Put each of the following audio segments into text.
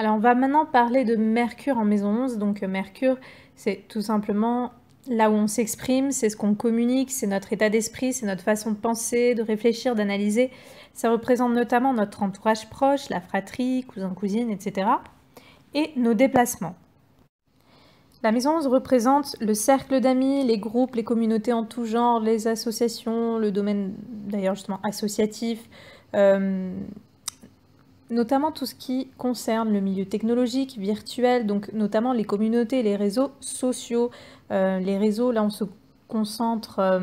Alors, on va maintenant parler de Mercure en maison 11. Donc, Mercure, c'est tout simplement là où on s'exprime, c'est ce qu'on communique, c'est notre état d'esprit, c'est notre façon de penser, de réfléchir, d'analyser. Ça représente notamment notre entourage proche, la fratrie, cousins, cousines, etc. Et nos déplacements. La maison 11 représente le cercle d'amis, les groupes, les communautés en tout genre, les associations, le domaine d'ailleurs justement associatif, notamment tout ce qui concerne le milieu technologique, virtuel, donc notamment les communautés, les réseaux sociaux. Les réseaux, là on se concentre,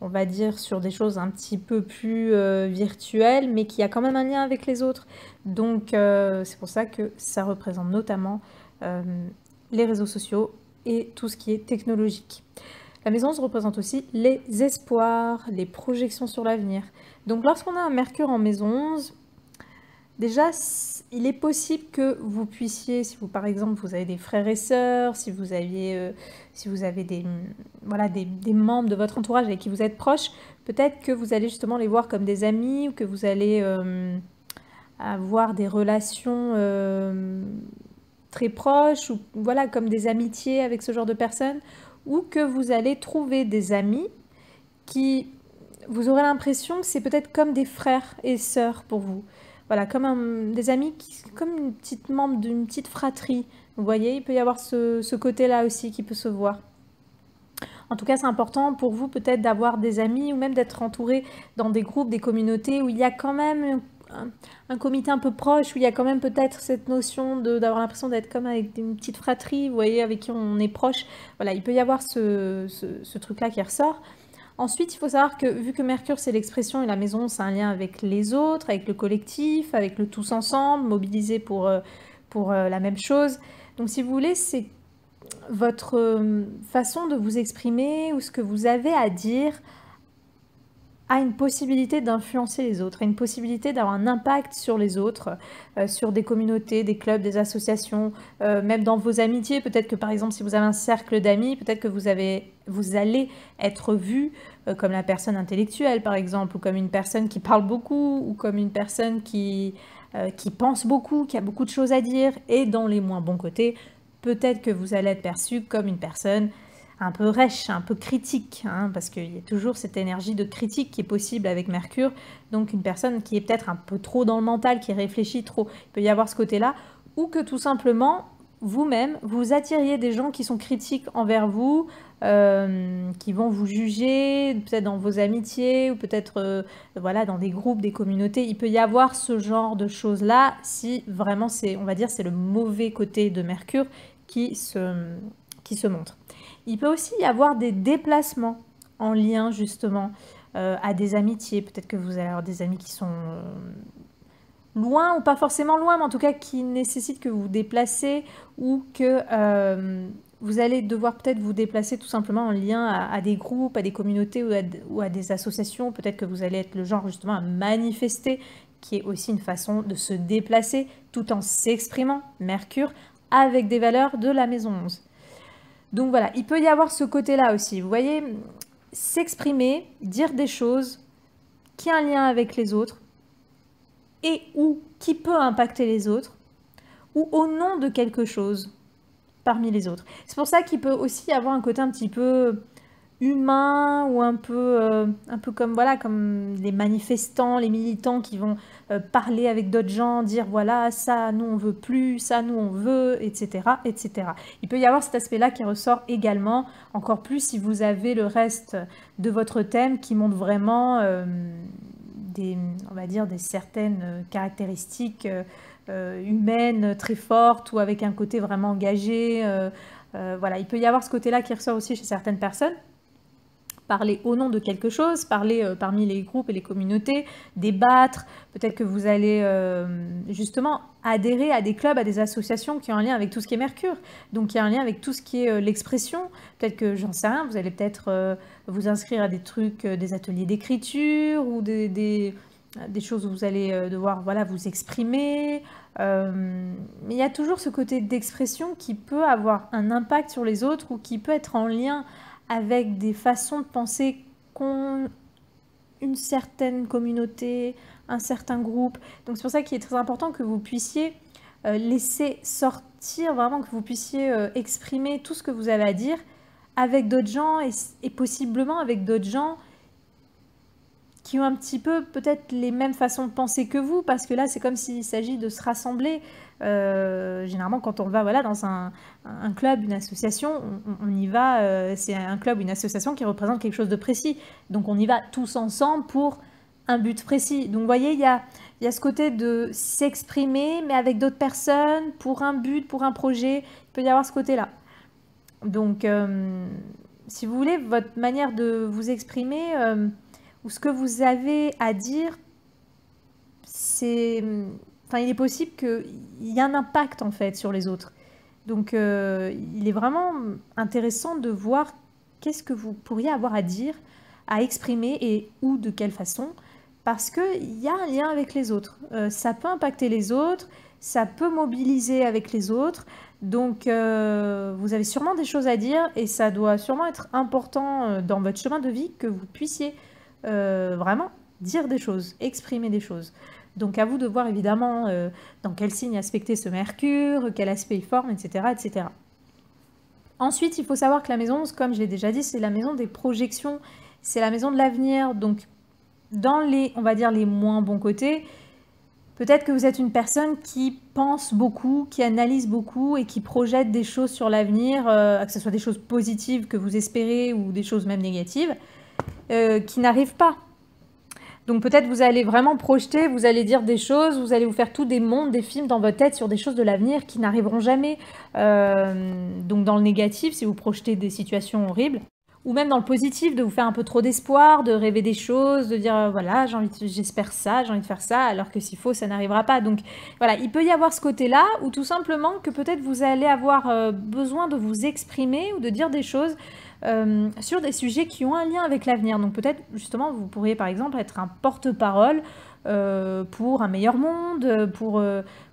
on va dire, sur des choses un petit peu plus virtuelles, mais qui a quand même un lien avec les autres. Donc c'est pour ça que ça représente notamment les réseaux sociaux et tout ce qui est technologique. La maison 11 représente aussi les espoirs, les projections sur l'avenir. Donc lorsqu'on a un Mercure en maison 11, déjà, il est possible que vous puissiez, si vous par exemple vous avez des frères et sœurs, si vous avez des, voilà, des membres de votre entourage avec qui vous êtes proches, peut-être que vous allez justement les voir comme des amis ou que vous allez avoir des relations très proches ou voilà, comme des amitiés avec ce genre de personnes, ou que vous allez trouver des amis qui, vous aurez l'impression que c'est peut-être comme des frères et sœurs pour vous. Voilà, comme des amis, comme une petite membre d'une petite fratrie. Vous voyez, il peut y avoir ce côté-là aussi qui peut se voir. En tout cas, c'est important pour vous peut-être d'avoir des amis ou même d'être entouré dans des groupes, des communautés où il y a quand même un comité un peu proche, où il y a quand même peut-être cette notion d'avoir l'impression d'être comme avec une petite fratrie, vous voyez, avec qui on est proche. Voilà, il peut y avoir ce truc-là qui ressort. Ensuite, il faut savoir que vu que Mercure, c'est l'expression et la maison, c'est un lien avec les autres, avec le collectif, avec le tous ensemble, mobilisé pour la même chose. Donc, si vous voulez, c'est votre façon de vous exprimer ou ce que vous avez à dire a une possibilité d'influencer les autres, a une possibilité d'avoir un impact sur les autres, sur des communautés, des clubs, des associations, même dans vos amitiés. Peut-être que par exemple, si vous avez un cercle d'amis, peut-être que vous allez être vu comme la personne intellectuelle, par exemple, ou comme une personne qui parle beaucoup, ou comme une personne qui pense beaucoup, qui a beaucoup de choses à dire, et dans les moins bons côtés, peut-être que vous allez être perçu comme une personne un peu rêche, un peu critique, hein, parce qu'il y a toujours cette énergie de critique qui est possible avec Mercure. Donc une personne qui est peut-être un peu trop dans le mental, qui réfléchit trop, il peut y avoir ce côté-là, ou que tout simplement, vous-même, vous attiriez des gens qui sont critiques envers vous, qui vont vous juger, peut-être dans vos amitiés, ou peut-être voilà, dans des groupes, des communautés. Il peut y avoir ce genre de choses-là, si vraiment c'est, on va dire, c'est le mauvais côté de Mercure qui se montre. Il peut aussi y avoir des déplacements en lien justement à des amitiés. Peut-être que vous allez avoir des amis qui sont loin ou pas forcément loin, mais en tout cas qui nécessitent que vous vous déplacez ou que vous allez devoir peut-être vous déplacer tout simplement en lien à des groupes, à des communautés ou à des associations. Peut-être que vous allez être le genre justement à manifester, qui est aussi une façon de se déplacer tout en s'exprimant, Mercure, avec des valeurs de la maison 11. Donc voilà, il peut y avoir ce côté-là aussi. Vous voyez, s'exprimer, dire des choses qui ont un lien avec les autres et ou qui peut impacter les autres ou au nom de quelque chose parmi les autres. C'est pour ça qu'il peut aussi avoir un côté un petit peu humain ou un peu comme voilà, comme les manifestants, les militants qui vont parler avec d'autres gens, dire voilà, ça nous on veut plus, ça nous on veut, etc., etc. Il peut y avoir cet aspect-là qui ressort également, encore plus si vous avez le reste de votre thème qui montre vraiment on va dire des certaines caractéristiques humaines très fortes ou avec un côté vraiment engagé. Voilà, il peut y avoir ce côté-là qui ressort aussi chez certaines personnes. Parler au nom de quelque chose, parler parmi les groupes et les communautés, débattre. Peut-être que vous allez justement adhérer à des clubs, à des associations qui ont un lien avec tout ce qui est Mercure, donc qui a un lien avec tout ce qui est l'expression. Peut-être que, j'en sais rien, vous allez peut-être vous inscrire à des trucs, des ateliers d'écriture ou des choses où vous allez devoir voilà, vous exprimer. Mais il y a toujours ce côté d'expression qui peut avoir un impact sur les autres ou qui peut être en lien avec des façons de penser qu'ont une certaine communauté, un certain groupe. Donc c'est pour ça qu'il est très important que vous puissiez laisser sortir, vraiment que vous puissiez exprimer tout ce que vous avez à dire avec d'autres gens et possiblement avec d'autres gens qui ont un petit peu peut-être les mêmes façons de penser que vous, parce que là c'est comme s'il s'agit de se rassembler. Généralement quand on va voilà, dans un club, une association, on y va, c'est un club ou une association qui représente quelque chose de précis, donc on y va tous ensemble pour un but précis. Donc vous voyez, il y a ce côté de s'exprimer mais avec d'autres personnes pour un but, pour un projet, il peut y avoir ce côté-là. Donc si vous voulez, votre manière de vous exprimer ou ce que vous avez à dire, enfin, il est possible qu'il y ait un impact en fait sur les autres. Donc il est vraiment intéressant de voir qu'est-ce que vous pourriez avoir à dire, à exprimer et ou de quelle façon, parce qu'il y a un lien avec les autres. Ça peut impacter les autres, ça peut mobiliser avec les autres. Donc vous avez sûrement des choses à dire et ça doit sûrement être important dans votre chemin de vie que vous puissiez vraiment dire des choses, exprimer des choses. Donc à vous de voir évidemment dans quel signe aspecter ce Mercure, quel aspect il forme, etc., etc. Ensuite, il faut savoir que la maison 11, comme je l'ai déjà dit, c'est la maison des projections, c'est la maison de l'avenir. Donc dans les, on va dire, les moins bons côtés, peut-être que vous êtes une personne qui pense beaucoup, qui analyse beaucoup et qui projette des choses sur l'avenir, que ce soit des choses positives que vous espérez ou des choses même négatives, qui n'arrivent pas. Donc peut-être vous allez vraiment projeter, vous allez dire des choses, vous allez vous faire tout des mondes, des films dans votre tête sur des choses de l'avenir qui n'arriveront jamais. Donc dans le négatif, si vous projetez des situations horribles, ou même dans le positif, de vous faire un peu trop d'espoir, de rêver des choses, de dire voilà, j'espère ça, j'ai envie de faire ça, alors que s'il faut, ça n'arrivera pas. Donc voilà, il peut y avoir ce côté-là, ou tout simplement que peut-être vous allez avoir besoin de vous exprimer ou de dire des choses sur des sujets qui ont un lien avec l'avenir. Donc peut-être justement vous pourriez par exemple être un porte-parole pour un meilleur monde, pour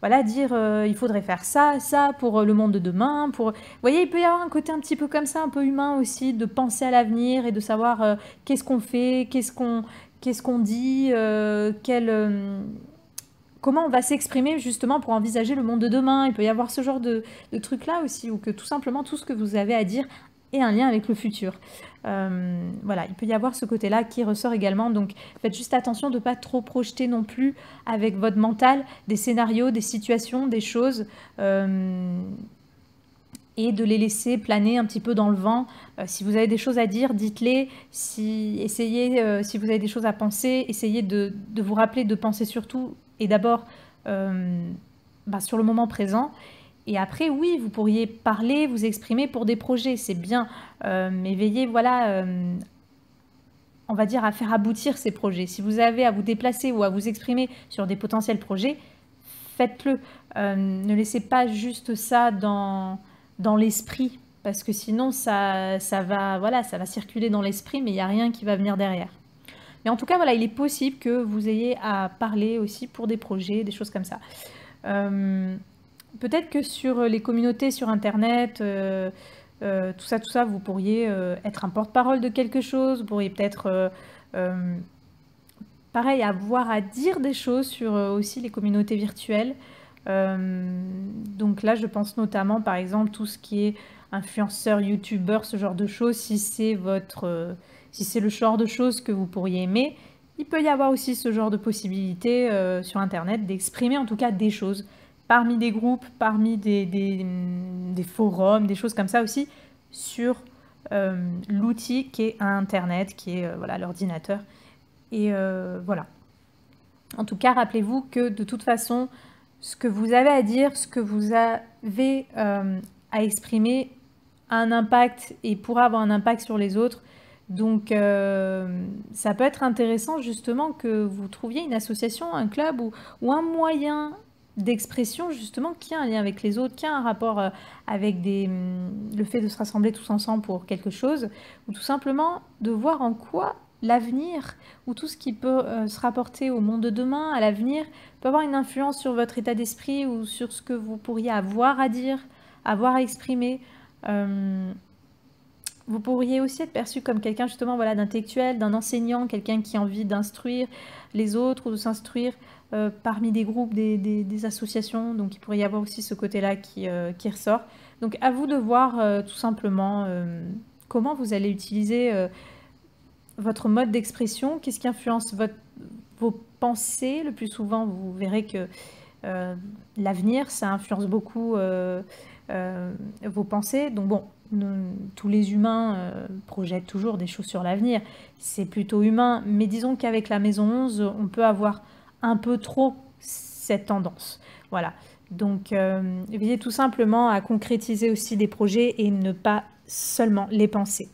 voilà, dire il faudrait faire ça, ça pour le monde de demain. Vous voyez, il peut y avoir un côté un petit peu comme ça, un peu humain aussi, de penser à l'avenir et de savoir qu'est-ce qu'on fait, qu'est-ce qu'on dit, comment on va s'exprimer justement pour envisager le monde de demain. Il peut y avoir ce genre de truc-là aussi, ou que tout simplement tout ce que vous avez à dire ait un lien avec le futur. Voilà, il peut y avoir ce côté-là qui ressort également. Donc faites juste attention de ne pas trop projeter non plus avec votre mental des scénarios, des situations, des choses, et de les laisser planer un petit peu dans le vent. Si vous avez des choses à dire, dites-les. Si vous avez des choses à penser, essayez de vous rappeler de penser surtout et d'abord sur le moment présent. Et après, oui, vous pourriez parler, vous exprimer pour des projets, c'est bien. Mais veillez, voilà, on va dire, à faire aboutir ces projets. Si vous avez à vous déplacer ou à vous exprimer sur des potentiels projets, faites-le. Ne laissez pas juste ça dans l'esprit, parce que sinon, ça va circuler dans l'esprit, mais il n'y a rien qui va venir derrière. Mais en tout cas, voilà, il est possible que vous ayez à parler aussi pour des projets, des choses comme ça. Peut-être que sur les communautés sur Internet, tout ça, vous pourriez être un porte-parole de quelque chose, vous pourriez peut-être, pareil, avoir à dire des choses sur aussi les communautés virtuelles. Donc là, je pense notamment, par exemple, tout ce qui est influenceur, youtubeur, ce genre de choses, si c'est le genre de choses que vous pourriez aimer, il peut y avoir aussi ce genre de possibilités sur Internet d'exprimer en tout cas des choses parmi des groupes, parmi des forums, des choses comme ça aussi, sur l'outil qui est Internet, qui est voilà, l'ordinateur. Et voilà. En tout cas, rappelez-vous que de toute façon, ce que vous avez à dire, ce que vous avez à exprimer a un impact et pourra avoir un impact sur les autres. Donc ça peut être intéressant justement que vous trouviez une association, un club ou un moyen d'expression justement qui a un lien avec les autres, qui a un rapport avec le fait de se rassembler tous ensemble pour quelque chose, ou tout simplement de voir en quoi l'avenir ou tout ce qui peut se rapporter au monde de demain, à l'avenir, peut avoir une influence sur votre état d'esprit ou sur ce que vous pourriez avoir à dire, avoir à exprimer. Vous pourriez aussi être perçu comme quelqu'un justement voilà, d'intellectuel, d'un enseignant, quelqu'un qui a envie d'instruire les autres ou de s'instruire parmi des groupes, des associations. Donc il pourrait y avoir aussi ce côté-là qui ressort. Donc à vous de voir tout simplement comment vous allez utiliser votre mode d'expression, qu'est-ce qui influence vos pensées. Le plus souvent, vous verrez que l'avenir, ça influence beaucoup vos pensées. Donc bon, tous les humains projettent toujours des choses sur l'avenir. C'est plutôt humain. Mais disons qu'avec la maison 11, on peut avoir un peu trop cette tendance. Voilà. Donc, veillez tout simplement à concrétiser aussi des projets et ne pas seulement les penser.